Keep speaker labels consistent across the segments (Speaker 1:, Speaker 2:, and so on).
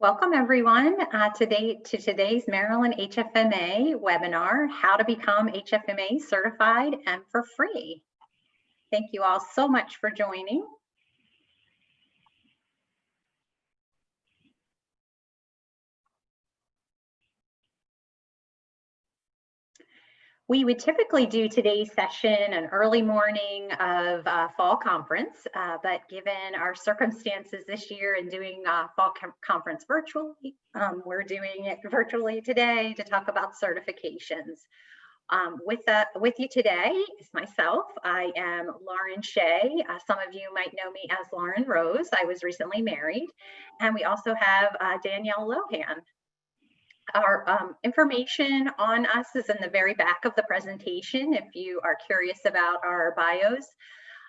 Speaker 1: Welcome everyone to today's Maryland HFMA webinar, How to Become HFMA Certified and for Free. Thank you all so much for joining. We would typically do today's session an early morning of fall conference, but given our circumstances this year and doing fall conference virtually, we're doing it virtually today to talk about certifications. With you today is myself. I am Lauren Shea. Some of you might know me as Lauren Rose. I was recently married. And we also have Danielle Lohan. Our information on us is in the very back of the presentation if you are curious about our bios.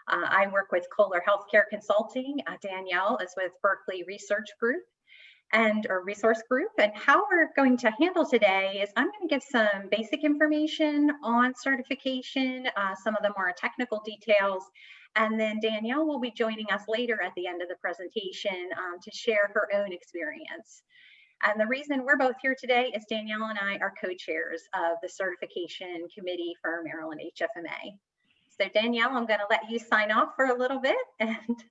Speaker 1: I work with Kohler Healthcare Consulting. Danielle is with Berkeley Research Group or Resource Group. And how we're going to handle today is I'm going to give some basic information on certification, some of the more technical details, and then Danielle will be joining us later at the end of the presentation to share her own experience. And the reason we're both here today is Danielle and I are co-chairs of the certification committee for Maryland HFMA. So Danielle, I'm going to let you sign off for a little bit and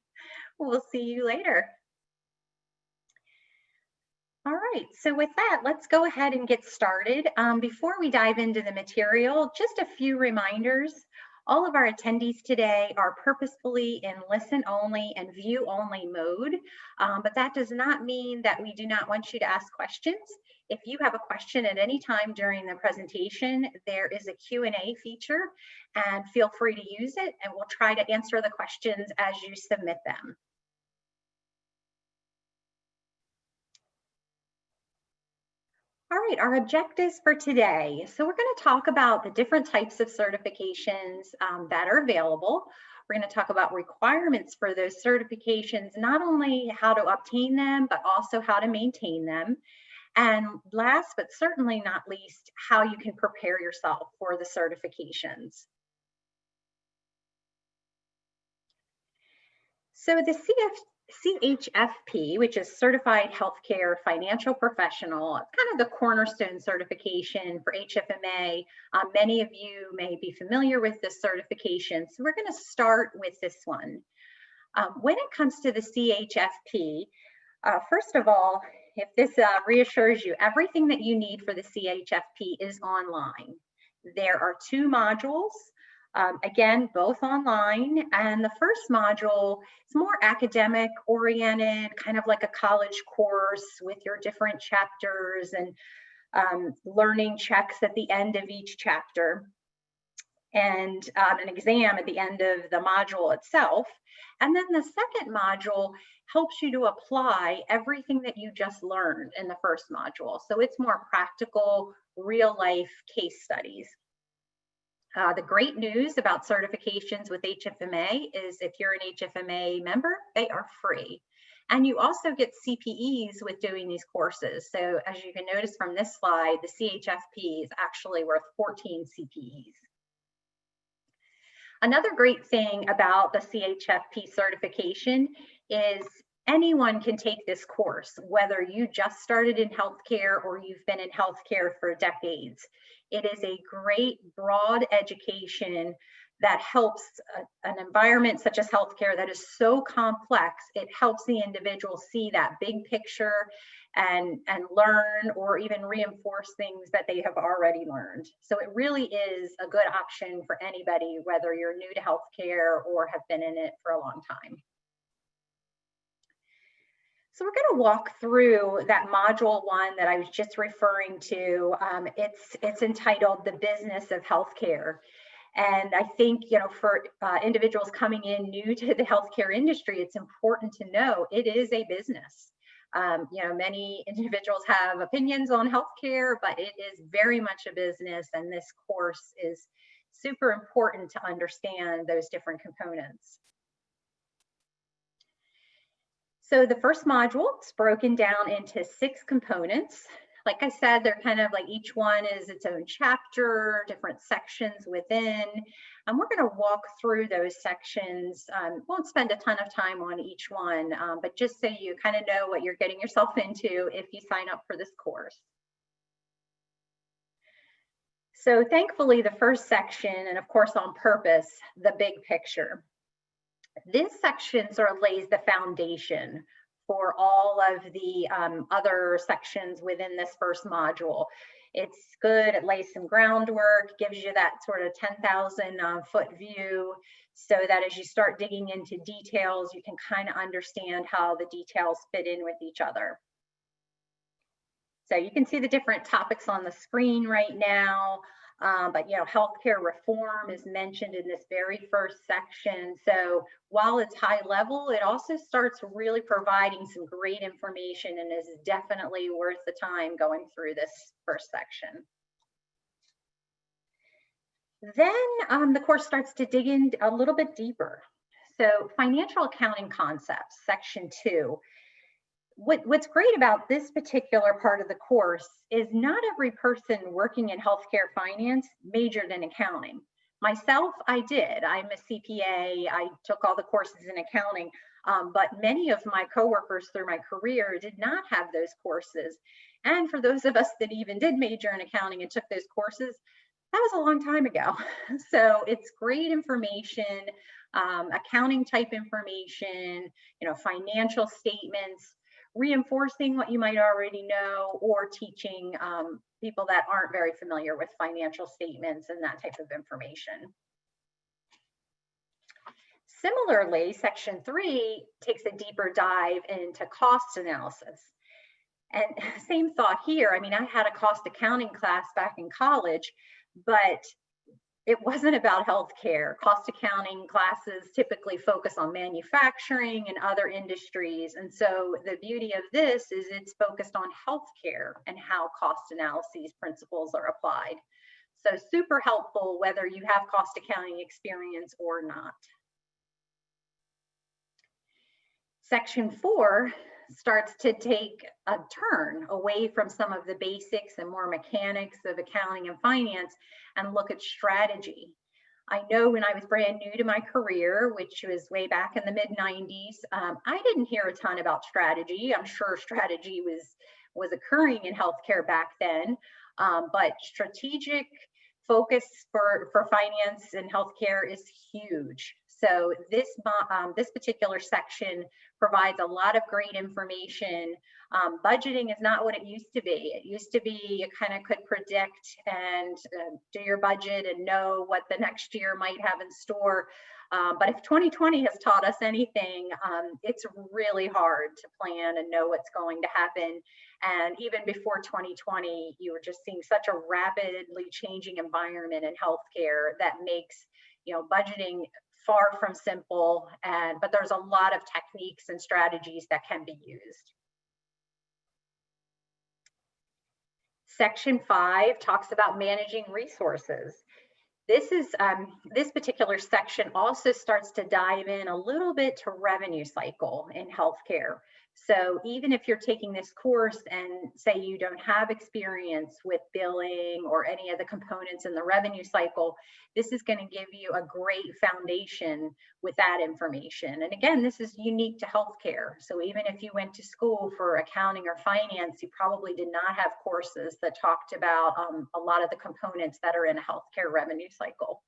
Speaker 1: we'll see you later. All right, so with that, let's go ahead and get started. Before we dive into the material, just a few reminders. All of our attendees today are purposefully in listen only and view only mode, but that does not mean that we do not want you to ask questions. If you have a question at any time during the presentation, there is a Q&A feature and feel free to use it and we'll try to answer the questions as you submit them. All right, our objectives for today. So we're going to talk about the different types of certifications that are available. We're going to talk about requirements for those certifications, not only how to obtain them, but also how to maintain them. And last, but certainly not least, how you can prepare yourself for the certifications. So the CHFP, which is Certified Healthcare Financial Professional, kind of the cornerstone certification for HFMA. Many of you may be familiar with this certification, so we're going to start with this one. When it comes to the CHFP, first of all, if this reassures you, everything that you need for the CHFP is online. There are 2 modules. Again, both online, and the first module is more academic oriented, kind of like a college course with your different chapters and learning checks at the end of each chapter and an exam at the end of the module itself. And then the second module helps you to apply everything that you just learned in the first module. So it's more practical, real life case studies. The great news about certifications with HFMA is if you're an HFMA member, they are free. And you also get CPEs with doing these courses. So as you can notice from this slide, the CHFP is actually worth 14 CPEs. Another great thing about the CHFP certification is anyone can take this course, whether you just started in healthcare or you've been in healthcare for decades. It is a great broad education that helps an environment such as healthcare that is so complex. It helps the individual see that big picture and learn or even reinforce things that they have already learned. So it really is a good option for anybody, whether you're new to healthcare or have been in it for a long time. So we're going to walk through that module 1 that I was just referring to. It's entitled The Business of Healthcare. And I think, for individuals coming in new to the healthcare industry, it's important to know it is a business. Many individuals have opinions on healthcare, but it is very much a business. And this course is super important to understand those different components. So the first module is broken down into 6 components. Like I said, they're kind of like each one is its own chapter, different sections within. And we're going to walk through those sections. Won't spend a ton of time on each one, but just so you kind of know what you're getting yourself into if you sign up for this course. So thankfully, the first section, and of course on purpose, the big picture. This section sort of lays the foundation for all of the other sections within this first module. It's good, it lays some groundwork, gives you that sort of 10,000 foot view so that as you start digging into details, you can kind of understand how the details fit in with each other. So you can see the different topics on the screen right now. But healthcare reform is mentioned in this very first section. So while it's high level, it also starts really providing some great information and is definitely worth the time going through this first section. Then the course starts to dig in a little bit deeper. So financial accounting concepts, section 2. What's great about this particular part of the course is not every person working in healthcare finance majored in accounting. Myself, I did. I'm a CPA. I took all the courses in accounting, but many of my coworkers through my career did not have those courses. And for those of us that even did major in accounting and took those courses, that was a long time ago. So it's great information, accounting type information, financial statements, reinforcing what you might already know, or teaching people that aren't very familiar with financial statements and that type of information. Similarly, section 3 takes a deeper dive into cost analysis. And same thought here. I mean, I had a cost accounting class back in college, but it wasn't about healthcare. Cost accounting classes typically focus on manufacturing and other industries. And so the beauty of this is it's focused on healthcare and how cost analysis principles are applied. So super helpful whether you have cost accounting experience or not. Section 4 starts to take a turn away from some of the basics and more mechanics of accounting and finance and look at strategy. I know when I was brand new to my career, which was way back in the mid-90s, I didn't hear a ton about strategy. I'm sure strategy was occurring in healthcare back then, but strategic focus for finance and healthcare is huge. So this particular section provides a lot of great information. Budgeting is not what it used to be. It used to be you kind of could predict and do your budget and know what the next year might have in store. But if 2020 has taught us anything, it's really hard to plan and know what's going to happen. And even before 2020, you were just seeing such a rapidly changing environment in healthcare that makes budgeting far from simple, but there's a lot of techniques and strategies that can be used. Section 5 talks about managing resources. This particular section also starts to dive in a little bit to revenue cycle in healthcare. So even if you're taking this course and say you don't have experience with billing or any of the components in the revenue cycle, this is going to give you a great foundation with that information. And again, this is unique to healthcare. So even if you went to school for accounting or finance, you probably did not have courses that talked about a lot of the components that are in a healthcare revenue cycle.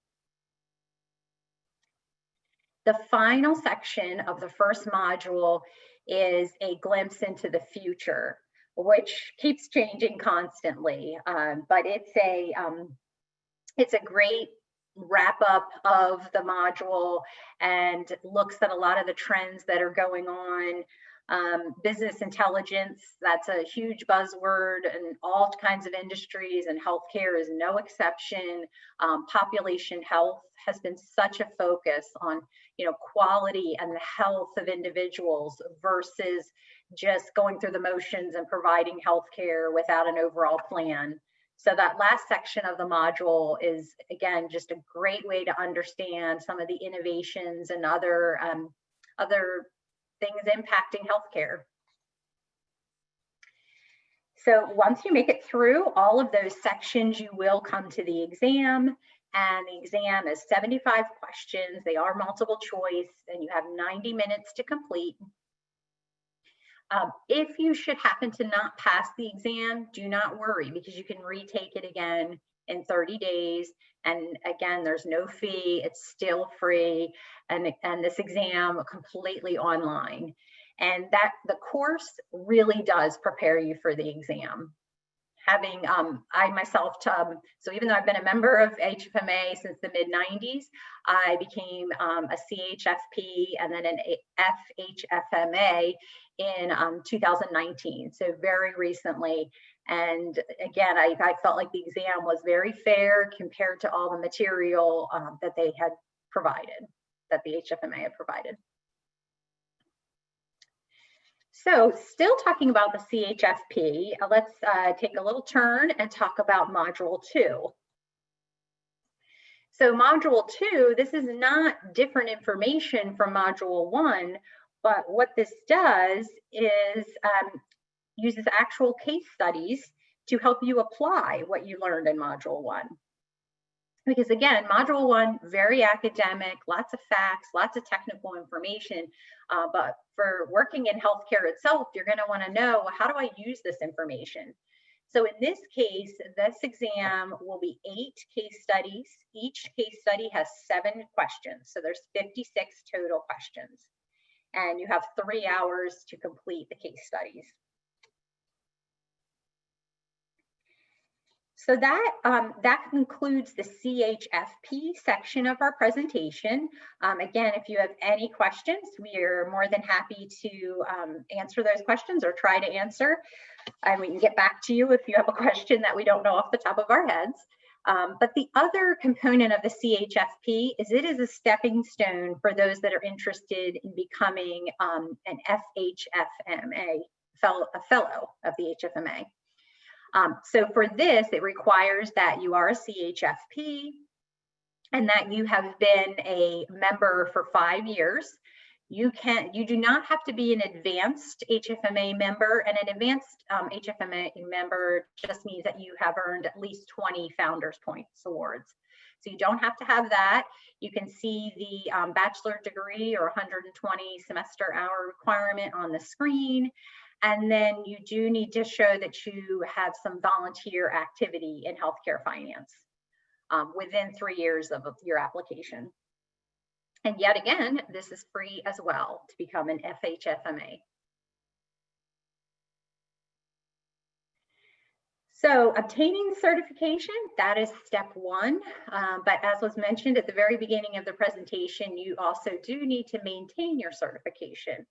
Speaker 1: The final section of the first module is a glimpse into the future, which keeps changing constantly. But it's a great wrap up of the module and looks at a lot of the trends that are going on. Business intelligence, that's a huge buzzword in all kinds of industries, and healthcare is no exception. Population health has been such a focus on quality and the health of individuals versus just going through the motions and providing healthcare without an overall plan. So that last section of the module is, again, just a great way to understand some of the innovations and other things impacting healthcare. So once you make it through all of those sections, you will come to the exam. And the exam is 75 questions. They are multiple choice, and you have 90 minutes to complete. If you should happen to not pass the exam, do not worry, because you can retake it again in 30 days. And again, there's no fee, it's still free. And this exam completely online. And that the course really does prepare you for the exam. Having, I myself, so even though I've been a member of HFMA since the mid 90s, I became a CHFP and then an HFMA in 2019, so very recently. And again, I felt like the exam was very fair compared to all the material that they had provided, that the HFMA had provided. So still talking about the CHFP, let's take a little turn and talk about Module 2. So Module 2, this is not different information from Module 1, but what this does is uses actual case studies to help you apply what you learned in Module 1. Because again, Module 1, very academic, lots of facts, lots of technical information, but for working in healthcare itself, you're going to want to know, well, how do I use this information? So in this case, this exam will be 8 case studies. Each case study has 7 questions. So there's 56 total questions. And you have 3 hours to complete the case studies. So that concludes the CHFP section of our presentation. Again, if you have any questions, we are more than happy to answer those questions or try to answer. And we can get back to you if you have a question that we don't know off the top of our heads. But the other component of the CHFP is it is a stepping stone for those that are interested in becoming an HFMA, a fellow of the HFMA. So for this, it requires that you are a CHFP and that you have been a member for 5 years. You do not have to be an advanced HFMA member, and an advanced HFMA member just means that you have earned at least 20 Founders Points awards. So you don't have to have that. You can see the bachelor degree or 120 semester hour requirement on the screen. And then you do need to show that you have some volunteer activity in healthcare finance within 3 years of your application. And yet again, this is free as well to become an HFMA. So obtaining certification, that is step 1. But as was mentioned at the very beginning of the presentation, you also do need to maintain your certification.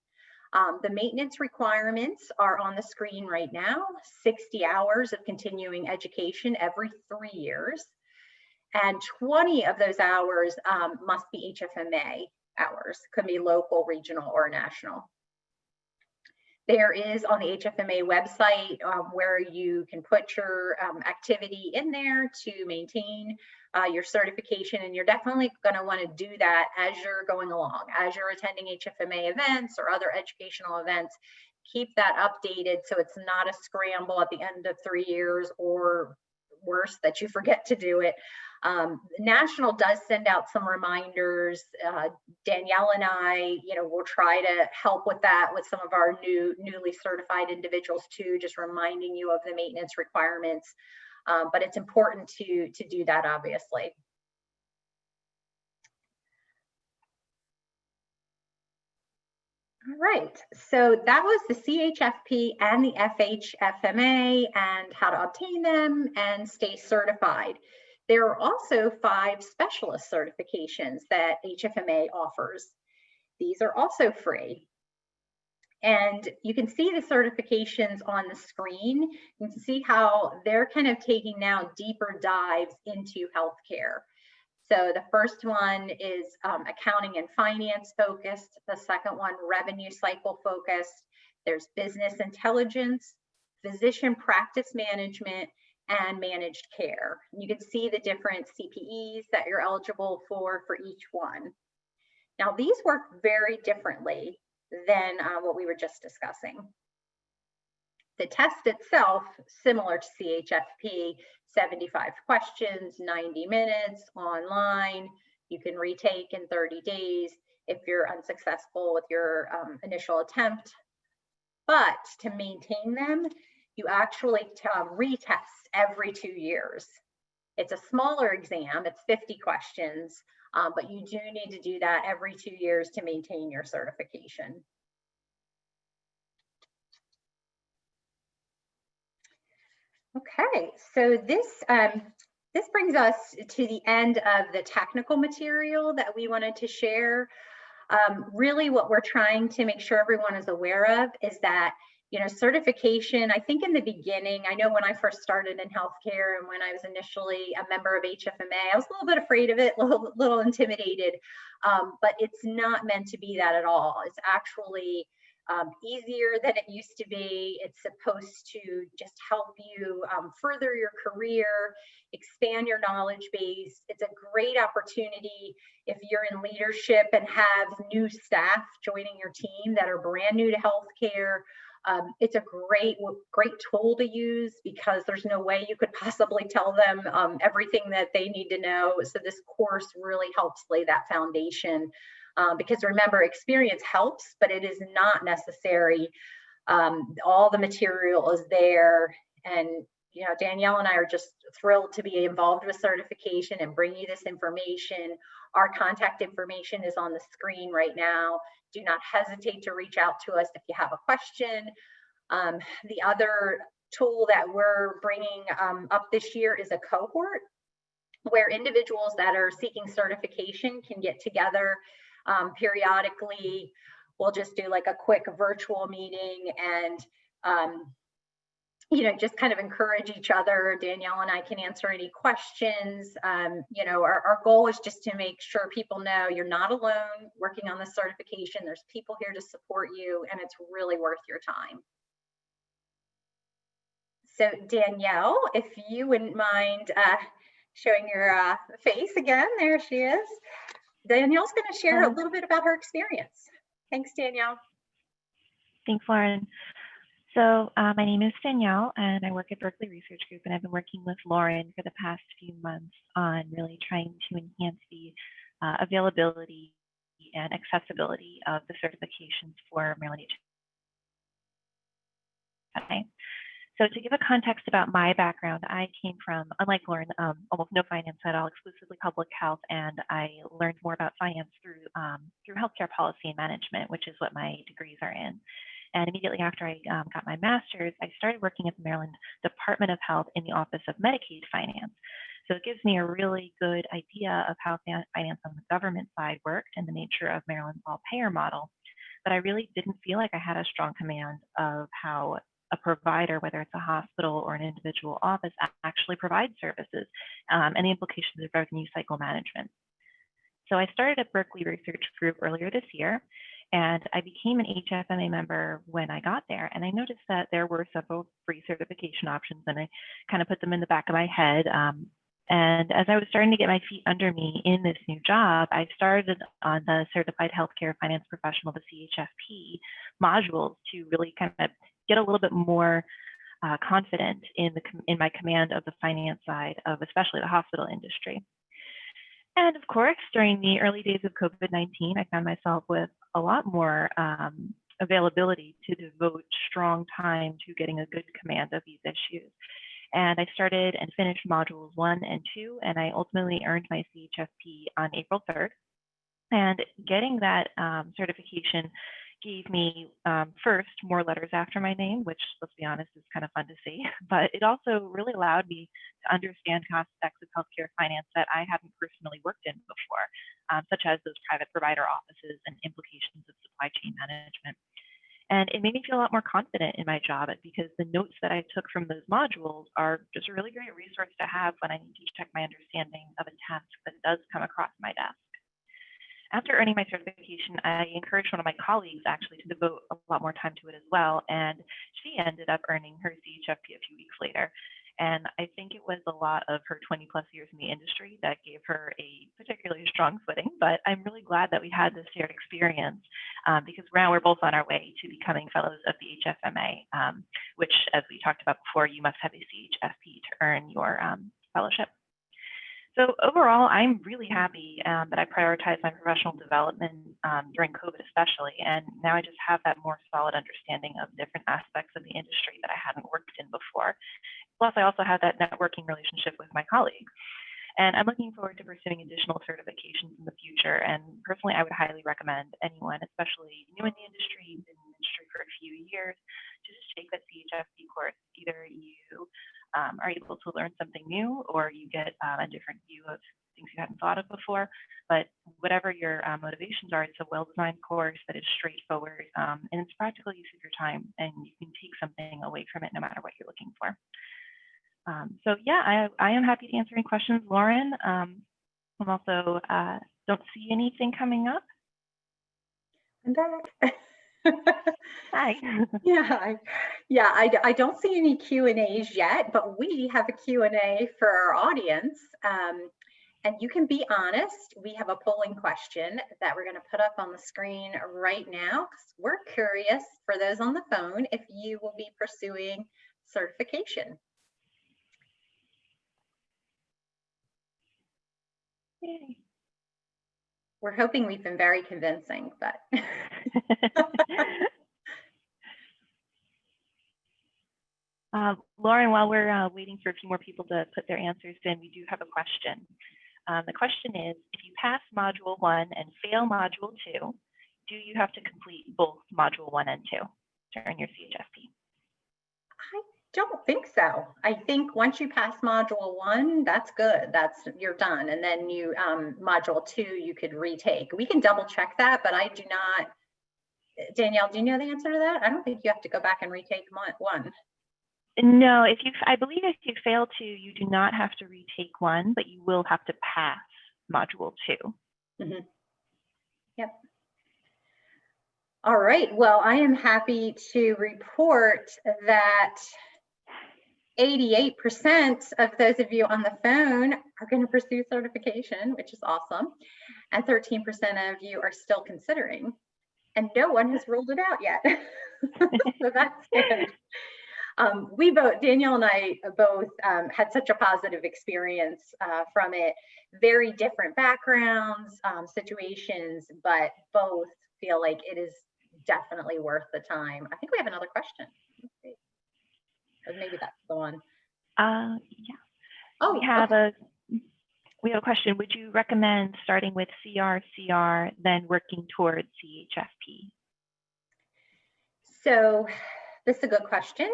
Speaker 1: The maintenance requirements are on the screen right now, 60 hours of continuing education every 3 years. And 20 of those hours must be HFMA hours, could be local, regional, or national. There is on the HFMA website where you can put your activity in there to maintain your certification, and you're definitely going to want to do that as you're going along, as you're attending HFMA events or other educational events. Keep that updated so it's not a scramble at the end of 3 years, or worse, that you forget to do it. National does send out some reminders. Danielle and I, will try to help with that with some of our newly certified individuals too, just reminding you of the maintenance requirements. But it's important to do that, obviously. All right, so that was the CHFP and the HFMA and how to obtain them and stay certified. There are also 5 specialist certifications that HFMA offers. These are also free. And you can see the certifications on the screen. You can see how they're kind of taking now deeper dives into healthcare. So the first one is accounting and finance focused. The second one, revenue cycle focused. There's business intelligence, physician practice management, and managed care. You can see the different CPEs that you're eligible for each one. Now, these work very differently than what we were just discussing. The test itself, similar to CHFP, 75 questions, 90 minutes, online. You can retake in 30 days if you're unsuccessful with your initial attempt. But to maintain them, you actually retest every 2 years. It's a smaller exam, it's 50 questions, but you do need to do that every 2 years to maintain your certification. Okay, so this brings us to the end of the technical material that we wanted to share. Really what we're trying to make sure everyone is aware of is that, you know, certification, I think in the beginning, I know when I first started in healthcare and when I was initially a member of HFMA, I was a little bit afraid of it, a little intimidated, but it's not meant to be that at all. It's actually easier than it used to be. It's supposed to just help you further your career, expand your knowledge base. It's a great opportunity if you're in leadership and have new staff joining your team that are brand new to healthcare. It's a great tool to use because there's no way you could possibly tell them everything that they need to know. So this course really helps lay that foundation. Because remember, experience helps, but it is not necessary. All the material is there. And, you know, Danielle and I are just thrilled to be involved with certification and bring you this information. Our contact information is on the screen right now. Do not hesitate to reach out to us if you have a question. The other tool that we're bringing up this year is a cohort where individuals that are seeking certification can get together periodically. We'll just do like a quick virtual meeting and you know, just kind of encourage each other. Danielle and I can answer any questions. You know, our goal is just to make sure people know you're not alone working on the certification. There's people here to support you, and it's really worth your time. So Danielle, if you wouldn't mind showing your face again, there she is. Danielle's going to share a little bit about her experience. Thanks, Danielle.
Speaker 2: Thanks, Lauren. So my name is Danielle, and I work at Berkeley Research Group, and I've been working with Lauren for the past few months on really trying to enhance the availability and accessibility of the certifications for Maryland HFMA. So to give a context about my background, I came from, unlike Lauren, almost no finance at all, exclusively public health, and I learned more about finance through healthcare policy and management, which is what my degrees are in. And immediately after I got my master's, I started working at the Maryland Department of Health in the Office of Medicaid Finance. So it gives me a really good idea of how finance on the government side worked and the nature of Maryland's all-payer model. But I really didn't feel like I had a strong command of how a provider, whether it's a hospital or an individual office, actually provides services and the implications of revenue cycle management. So I started at Berkeley Research Group earlier this year, and I became an HFMA member when I got there. And I noticed that there were several free certification options, and I kind of put them in the back of my head. And as I was starting to get my feet under me in this new job, I started on the Certified Healthcare Finance Professional, the CHFP modules, to really kind of get a little bit more confident in my command of the finance side of especially the hospital industry. And of course, during the early days of COVID-19, I found myself with a lot more availability to devote strong time to getting a good command of these issues. And I started and finished modules 1 and 2, and I ultimately earned my CHFP on April 3rd. And getting that certification gave me first more letters after my name, which, let's be honest, is kind of fun to see, but it also really allowed me to understand cost effects of healthcare finance that I hadn't personally worked in before, such as those private provider offices and implications of supply chain management. And it made me feel a lot more confident in my job because the notes that I took from those modules are just a really great resource to have when I need to check my understanding of a task that does come across my desk. After earning my certification, I encouraged one of my colleagues actually to devote a lot more time to it as well, and she ended up earning her CHFP a few weeks later. And I think it was a lot of her 20 plus years in the industry that gave her a particularly strong footing, but I'm really glad that we had this shared experience because now we're both on our way to becoming fellows of the HFMA, which, as we talked about before, you must have a CHFP to earn your fellowship. So overall, I'm really happy that I prioritized my professional development during COVID especially, and now I just have that more solid understanding of different aspects of the industry that I hadn't worked in before. Plus, I also have that networking relationship with my colleagues. And I'm looking forward to pursuing additional certifications in the future. And personally, I would highly recommend anyone, especially new in the industry, been in the industry for a few years, to just take that CHFP course. Either you are able to learn something new, or you get a different view of things you hadn't thought of before. But whatever your motivations are, it's a well-designed course that is straightforward, and it's practical use of your time, and you can take something away from it no matter what you're looking for. So yeah, I am happy to answer any questions, Lauren. I'm also don't see anything coming up.
Speaker 1: I'm back.
Speaker 2: Hi.
Speaker 1: Yeah, I don't see any Q&As yet, but we have a Q&A for our audience. And you can be honest. We have a polling question that we're going to put up on the screen right now, because we're curious, for those on the phone, if you will be pursuing certification.
Speaker 2: Yay.
Speaker 1: We're hoping we've been very convincing, but.
Speaker 2: Lauren, while we're waiting for a few more people to put their answers in, we do have a question. The question is, if you pass Module 1 and fail Module 2, do you have to complete both Module 1 and 2 to earn your CHFP?
Speaker 1: I don't think so. I think once you pass Module 1, that's good. You're done. And then you Module 2, you could retake. We can double check that, but I do not. Danielle, do you know the answer to that? I don't think you have to go back and retake 1.
Speaker 2: No, I believe if you fail 2, you do not have to retake 1, but you will have to pass Module 2.
Speaker 1: Mm-hmm. Yep. All right. Well, I am happy to report that 88% of those of you on the phone are going to pursue certification, which is awesome. And 13% of you are still considering. And no one has ruled it out yet. So that's good. We both, Danielle and I both had such a positive experience from it. Very different backgrounds, situations, but both feel like it is definitely worth the time. I think we have another question. Let's see. Or maybe that's the one.
Speaker 2: Yeah.
Speaker 1: Oh,
Speaker 2: we have a question. Would you recommend starting with CR, then working towards CHFP?
Speaker 1: So this is a good question.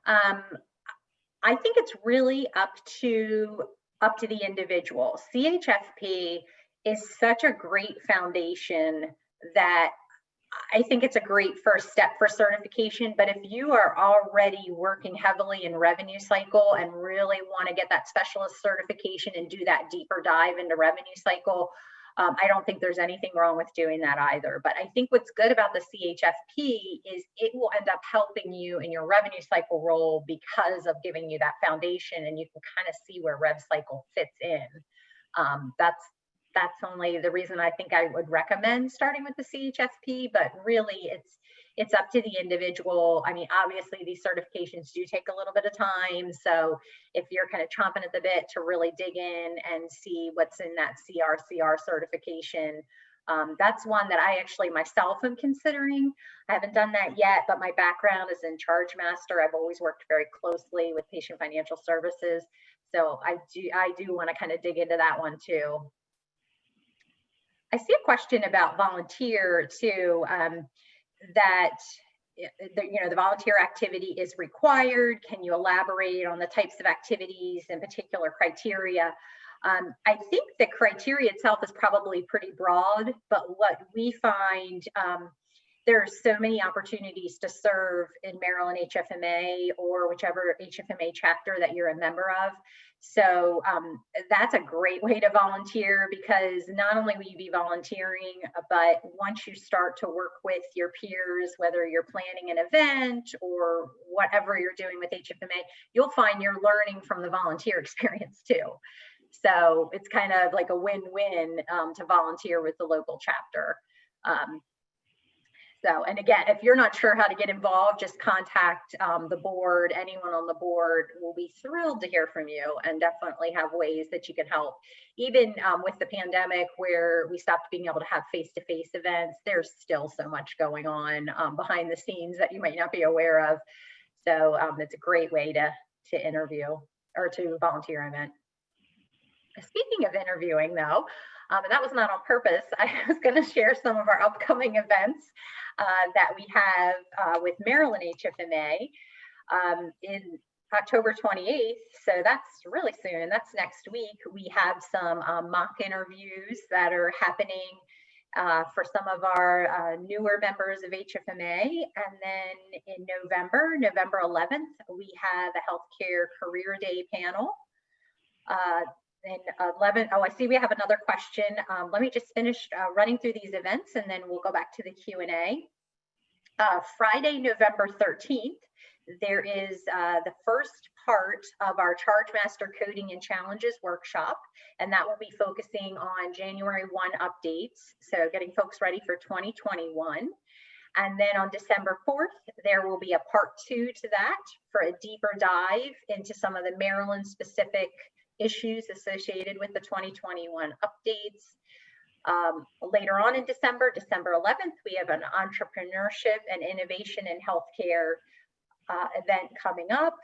Speaker 1: I think it's really up to the individual. CHFP is such a great foundation that I think it's a great first step for certification. But if you are already working heavily in revenue cycle and really want to get that specialist certification and do that deeper dive into revenue cycle, I don't think there's anything wrong with doing that either. But I think what's good about the CHFP is it will end up helping you in your revenue cycle role because of giving you that foundation, and you can kind of see where rev cycle fits in. That's only the reason I think I would recommend starting with the CHFP, but really it's up to the individual. I mean, obviously these certifications do take a little bit of time. So if you're kind of chomping at the bit to really dig in and see what's in that CR certification, that's one that I actually myself am considering. I haven't done that yet, but my background is in charge master. I've always worked very closely with patient financial services. So I do want to kind of dig into that one too. I see a question about volunteer too, that the volunteer activity is required. Can you elaborate on the types of activities and particular criteria? I think the criteria itself is probably pretty broad, but what we find, there's so many opportunities to serve in Maryland HFMA or whichever HFMA chapter that you're a member of. So that's a great way to volunteer, because not only will you be volunteering, but once you start to work with your peers, whether you're planning an event or whatever you're doing with HFMA, you'll find you're learning from the volunteer experience too. So it's kind of like a win-win to volunteer with the local chapter. So, and again, if you're not sure how to get involved, just contact the board. Anyone on the board will be thrilled to hear from you and definitely have ways that you can help. Even with the pandemic where we stopped being able to have face-to-face events, there's still so much going on behind the scenes that you might not be aware of. So it's a great way to interview or to volunteer, I meant. Speaking of interviewing though, and that was not on purpose, I was going to share some of our upcoming events that we have with Maryland HFMA in October 28th. So that's really soon. That's next week. We have some mock interviews that are happening for some of our newer members of HFMA. And then in November 11th, we have a healthcare career day panel. And 11, oh, I see we have another question. Let me just finish running through these events and then we'll go back to the Q&A. Friday, November 13th, there is the first part of our Charge Master Coding and Challenges workshop, and that will be focusing on January 1 updates, so getting folks ready for 2021. And then on December 4th, there will be a part 2 to that for a deeper dive into some of the Maryland specific issues associated with the 2021 updates. Later on in December 11th, we have an entrepreneurship and innovation in healthcare event coming up.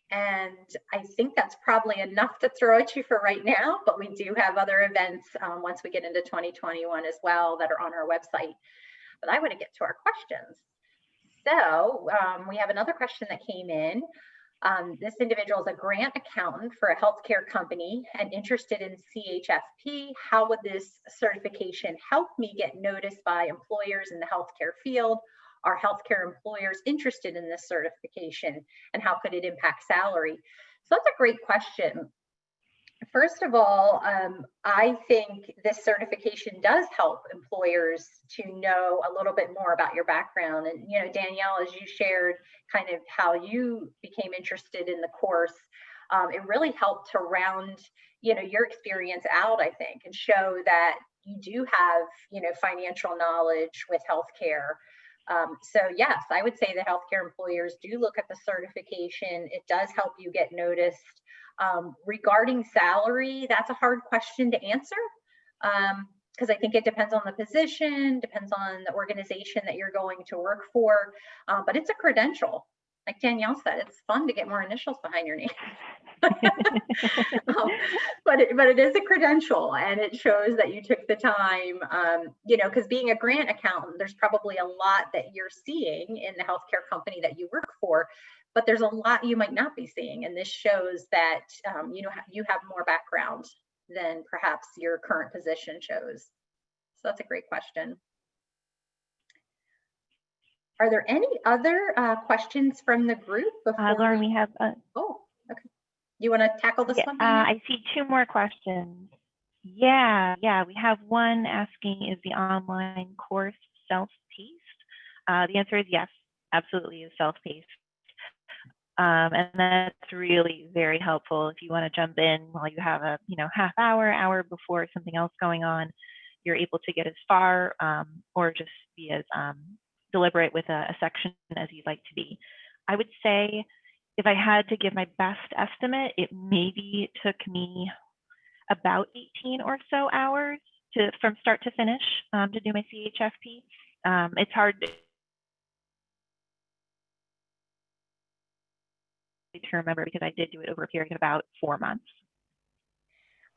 Speaker 1: And I think that's probably enough to throw at you for right now, but we do have other events once we get into 2021 as well that are on our website. But I want to get to our questions. So we have another question that came in. This individual is a grant accountant for a healthcare company and interested in CHFP. How would this certification help me get noticed by employers in the healthcare field? Are healthcare employers interested in this certification? And how could it impact salary? So that's a great question. First of all, I think this certification does help employers to know a little bit more about your background. And, you know, Danielle, as you shared kind of how you became interested in the course, it really helped to round, you know, your experience out, I think, and show that you do have, you know, financial knowledge with healthcare. So yes, I would say that healthcare employers do look at the certification. It does help you get noticed. Regarding salary, that's a hard question to answer because I think it depends on the position, depends on the organization that you're going to work for, but it's a credential. Like Danielle said, it's fun to get more initials behind your name. But it is a credential and it shows that you took the time, you know, because being a grant accountant, there's probably a lot that you're seeing in the healthcare company that you work for, but there's a lot you might not be seeing. And this shows that, you know, you have more background than perhaps your current position shows. So that's a great question. Are there any other questions from the group?
Speaker 2: Lauren, we have.
Speaker 1: Oh, okay. You want to tackle this one?
Speaker 2: I see 2 more questions. Yeah, we have one asking, is the online course self-paced? The answer is yes, absolutely is self-paced. And that's really very helpful if you want to jump in while you have a half hour before something else going on. You're able to get as far or just be as deliberate with a section as you'd like to be. I would say if I had to give my best estimate, it maybe took me about 18 or so hours from start to finish to do my CHFP. It's hard to remember because I did do it over a period of about 4 months.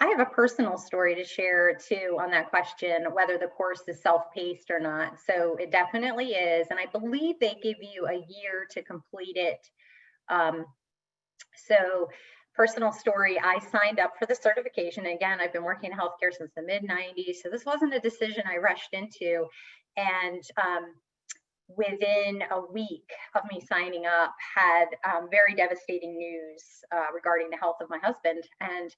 Speaker 1: I have a personal story to share too on that question, whether the course is self-paced or not. So it definitely is. And I believe they give you a year to complete it. So personal story, I signed up for the certification. Again, I've been working in healthcare since the mid-90s. So this wasn't a decision I rushed into. And within a week of me signing up, had very devastating news regarding the health of my husband, and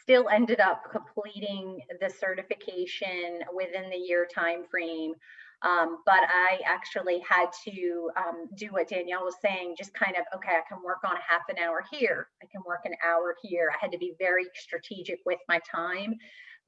Speaker 1: still ended up completing the certification within the year time frame. But I actually had to do what Danielle was saying, just kind of, okay, I can work on a half an hour here, I can work an hour here. I had to be very strategic with my time.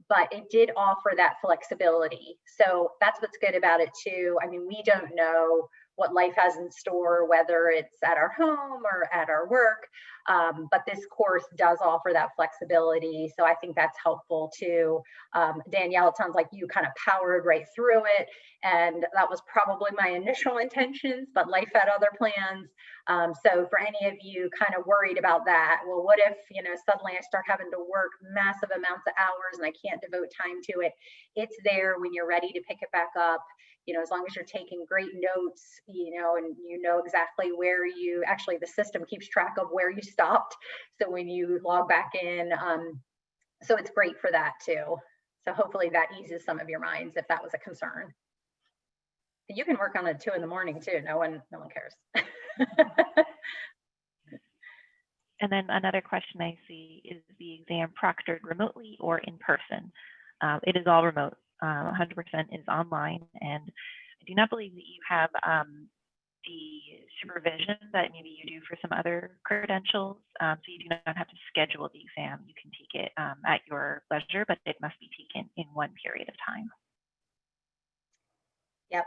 Speaker 1: but it did offer that flexibility. So that's what's good about it too. I mean, we don't know what life has in store, whether it's at our home or at our work, but this course does offer that flexibility. So I think that's helpful too. Danielle, it sounds like you kind of powered right through it, and that was probably my initial intentions, but life had other plans. So for any of you kind of worried about that, well, what if, suddenly I start having to work massive amounts of hours and I can't devote time to it? It's there when you're ready to pick it back up. As long as you're taking great notes, and you know exactly where you actually, the system keeps track of where you stopped. So when you log back in, so it's great for that too. So hopefully that eases some of your minds if that was a concern. You can work on it 2 a.m. too. No one cares.
Speaker 2: And then another question I see is the exam proctored remotely or in person? It is all remote. 100% is online, and I do not believe that you have the supervision that maybe you do for some other credentials. So you do not have to schedule the exam. You can take it at your leisure, but it must be taken in one period of time.
Speaker 1: Yep.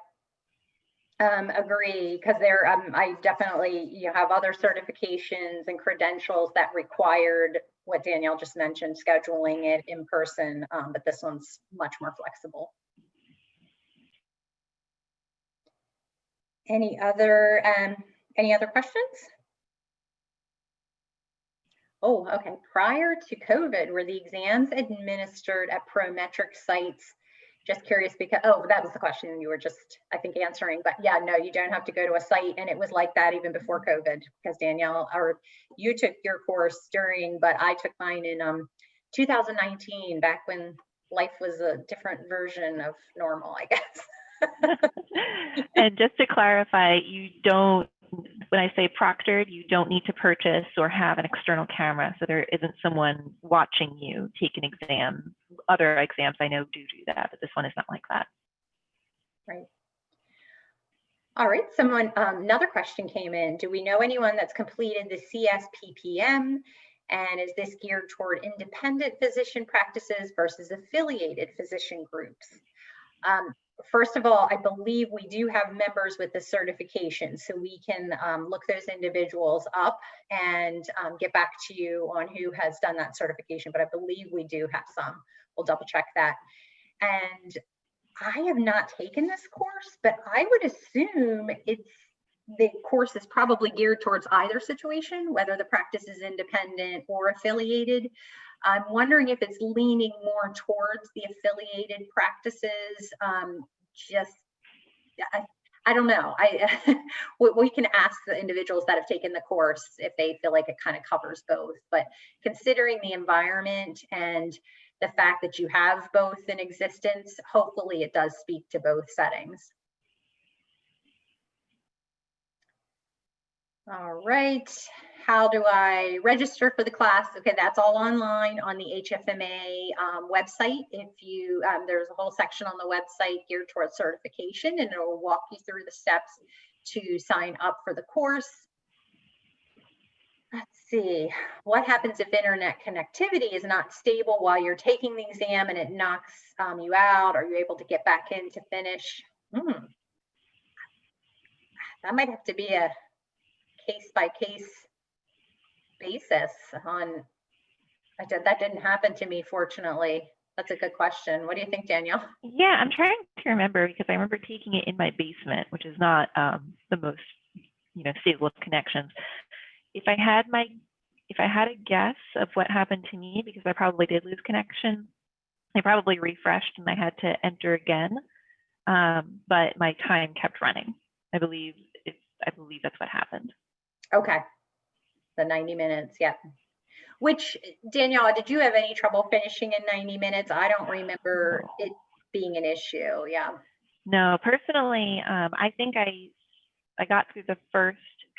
Speaker 1: Agree, because there, I definitely, have other certifications and credentials that required what Danielle just mentioned, scheduling it in person, but this one's much more flexible. Any other questions? Oh, okay. Prior to COVID, were the exams administered at Prometric sites? Just curious because, that was the question you were just, I think, answering. But yeah, no, you don't have to go to a site. And it was like that even before COVID, because Danielle, or you took your course during, but I took mine in 2019, back when life was a different version of normal, I guess.
Speaker 2: And just to clarify, you don't, when I say proctored, you don't need to purchase or have an external camera. So there isn't someone watching you take an exam. Other exams I know do that, but this one is not like that.
Speaker 1: Right. All right. Another question came in. Do we know anyone that's completed the CSPPM? And is this geared toward independent physician practices versus affiliated physician groups? First of all, I believe we do have members with the certification, so we can look those individuals up and get back to you on who has done that certification, but I believe we do have some. We'll double check that. And I have not taken this course, but I would assume the course is probably geared towards either situation, whether the practice is independent or affiliated. I'm wondering if it's leaning more towards the affiliated practices. I don't know. We can ask the individuals that have taken the course if they feel like it kind of covers both. But considering the environment and the fact that you have both in existence, hopefully it does speak to both settings. All right. How do I register for the class? Okay, that's all online on the HFMA website. If you, there's a whole section on the website geared towards certification, and it will walk you through the steps to sign up for the course. Let's see, what happens if internet connectivity is not stable while you're taking the exam and it knocks you out? Are you able to get back in to finish? That might have to be a case-by-case basis on, that didn't happen to me, fortunately. That's a good question. What do you think, Danielle?
Speaker 2: Yeah, I'm trying to remember, because I remember taking it in my basement, which is not the most, stable of connections. If I had a guess of what happened to me, because I probably did lose connection, I probably refreshed and I had to enter again, but my time kept running. I believe that's what happened.
Speaker 1: Okay, the 90 minutes, yeah. Which, Danielle, did you have any trouble finishing in 90 minutes? I don't remember it being an issue, yeah.
Speaker 2: No, personally, I think I got through the first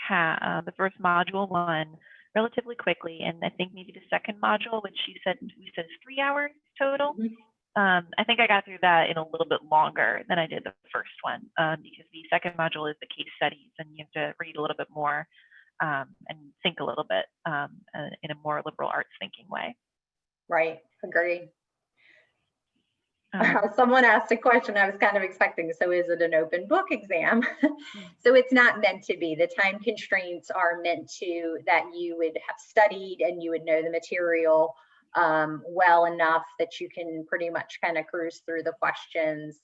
Speaker 2: module one relatively quickly, and I think maybe the second module, which we said is 3 hours total. Mm-hmm. I think I got through that in a little bit longer than I did the first one, because the second module is the case studies, and you have to read a little bit more and think a little bit in a more liberal arts thinking way.
Speaker 1: Right, agree. Someone asked a question I was kind of expecting. So is it an open book exam? So it's not meant to be. The time constraints are meant to that you would have studied and you would know the material well enough that you can pretty much kind of cruise through the questions.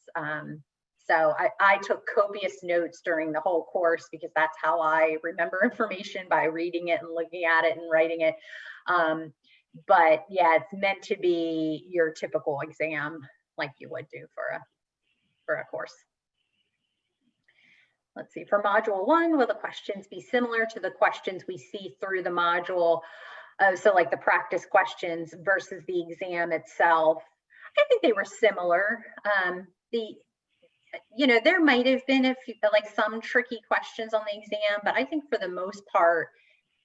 Speaker 1: So I took copious notes during the whole course because that's how I remember information, by reading it and looking at it and writing it. But yeah, it's meant to be your typical exam like you would do for a course. Let's see, for module 1, will the questions be similar to the questions we see through the module? So like the practice questions versus the exam itself. I think they were similar. There might have been like some tricky questions on the exam, but I think for the most part,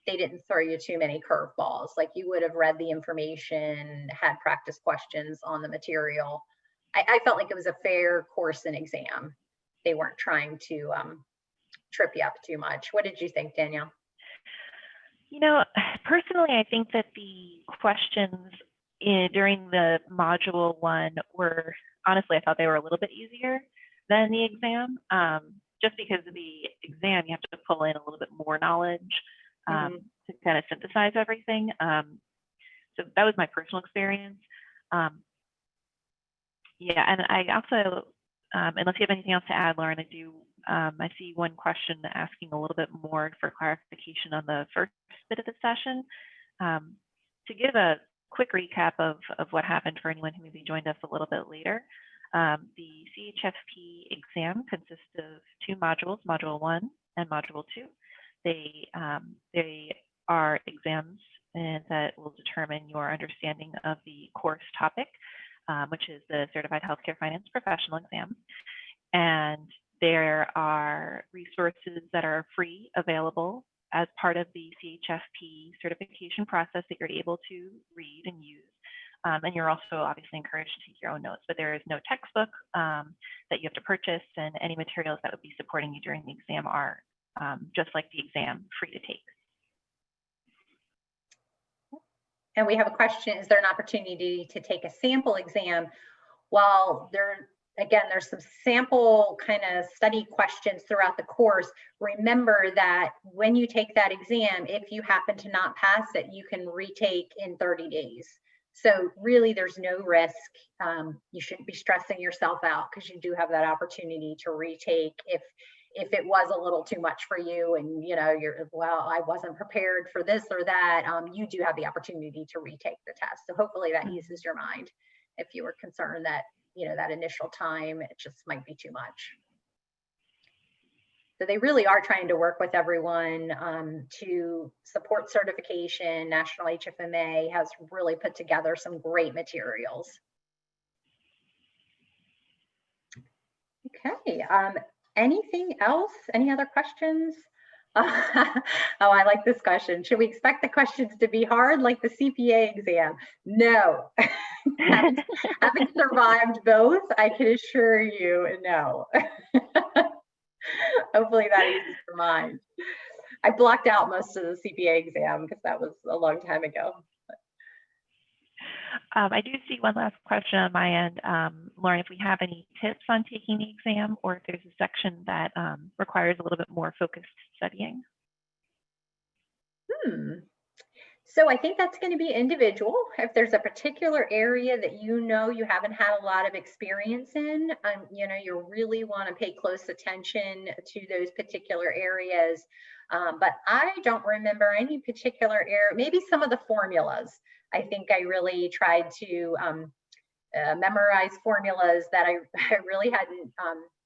Speaker 1: they didn't throw you too many curveballs. Like you would have read the information, had practice questions on the material. I felt like it was a fair course and exam. They weren't trying to trip you up too much. What did you think, Danielle?
Speaker 2: Personally, I think that the questions during the module 1 were, honestly, I thought they were a little bit easier than the exam. Just because of the exam, you have to pull in a little bit more knowledge to kind of synthesize everything. So that was my personal experience. Yeah, and I also, unless you have anything else to add, Lauren, I see one question asking a little bit more for clarification on the first bit of the session. To give a quick recap of what happened for anyone who maybe joined us a little bit later, the CHFP exam consists of 2 modules, Module 1 and Module 2. They are exams that will determine your understanding of the course topic, which is the Certified Healthcare Finance Professional exam. And there are resources that are free available as part of the CHFP certification process that you're able to read and use. And you're also obviously encouraged to take your own notes, but there is no textbook that you have to purchase, and any materials that would be supporting you during the exam are, just like the exam, free to take.
Speaker 1: And we have a question, is there an opportunity to take a sample exam? Well, there's some sample kind of study questions throughout the course. Remember that when you take that exam, if you happen to not pass it, you can retake in 30 days. So really there's no risk. You shouldn't be stressing yourself out because you do have that opportunity to retake if it was a little too much for you and I wasn't prepared for this or that, you do have the opportunity to retake the test. So hopefully that eases your mind if you were concerned that that initial time, it just might be too much. So they really are trying to work with everyone to support certification. National HFMA has really put together some great materials. Okay, anything else? Any other questions? Oh, I like this question. Should we expect the questions to be hard like the CPA exam? No. having survived both, I can assure you, no. Hopefully that eases your mind. I blocked out most of the CPA exam because that was a long time ago.
Speaker 2: I do see one last question on my end. Lauren, if we have any tips on taking the exam, or if there's a section that requires a little bit more focused studying.
Speaker 1: So I think that's going to be individual. If there's a particular area that you haven't had a lot of experience in, you really want to pay close attention to those particular areas. But I don't remember any particular area, maybe some of the formulas. I think I really tried to memorize formulas that I really hadn't,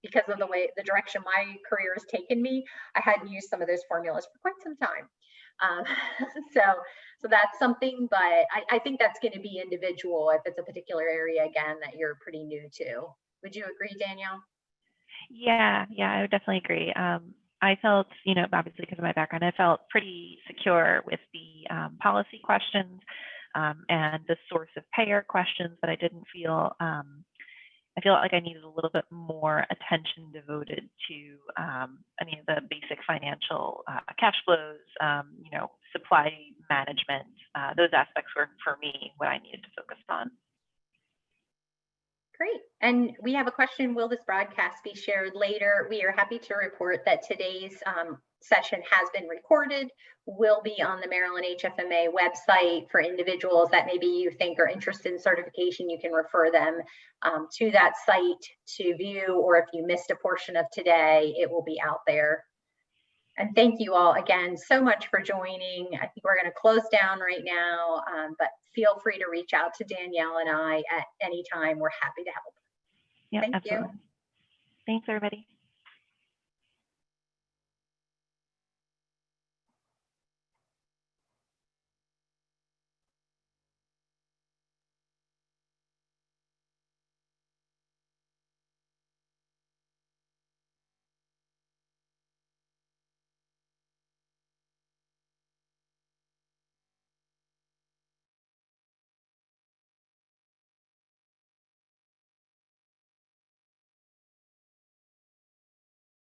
Speaker 1: because of the direction my career has taken me, I hadn't used some of those formulas for quite some time. So that's something, but I think that's going to be individual if it's a particular area, again, that you're pretty new to. Would you agree, Danielle?
Speaker 2: Yeah, I would definitely agree. I felt, obviously because of my background, I felt pretty secure with the policy questions and the source of payer questions, but I didn't feel, I feel like I needed a little bit more attention devoted to, the basic financial cash flows, supply management. Those aspects were, for me, what I needed to focus on.
Speaker 1: Great. And we have a question, will this broadcast be shared later? We are happy to report that today's session has been recorded, will be on the Maryland HFMA website for individuals that maybe you think are interested in certification. You can refer them to that site to view, or if you missed a portion of today, it will be out there. And thank you all again so much for joining. I think we're going to close down right now, but feel free to reach out to Danielle and I at any time. We're happy to help.
Speaker 2: Yeah,
Speaker 1: Thank
Speaker 2: absolutely.
Speaker 1: you.
Speaker 2: Thanks, everybody.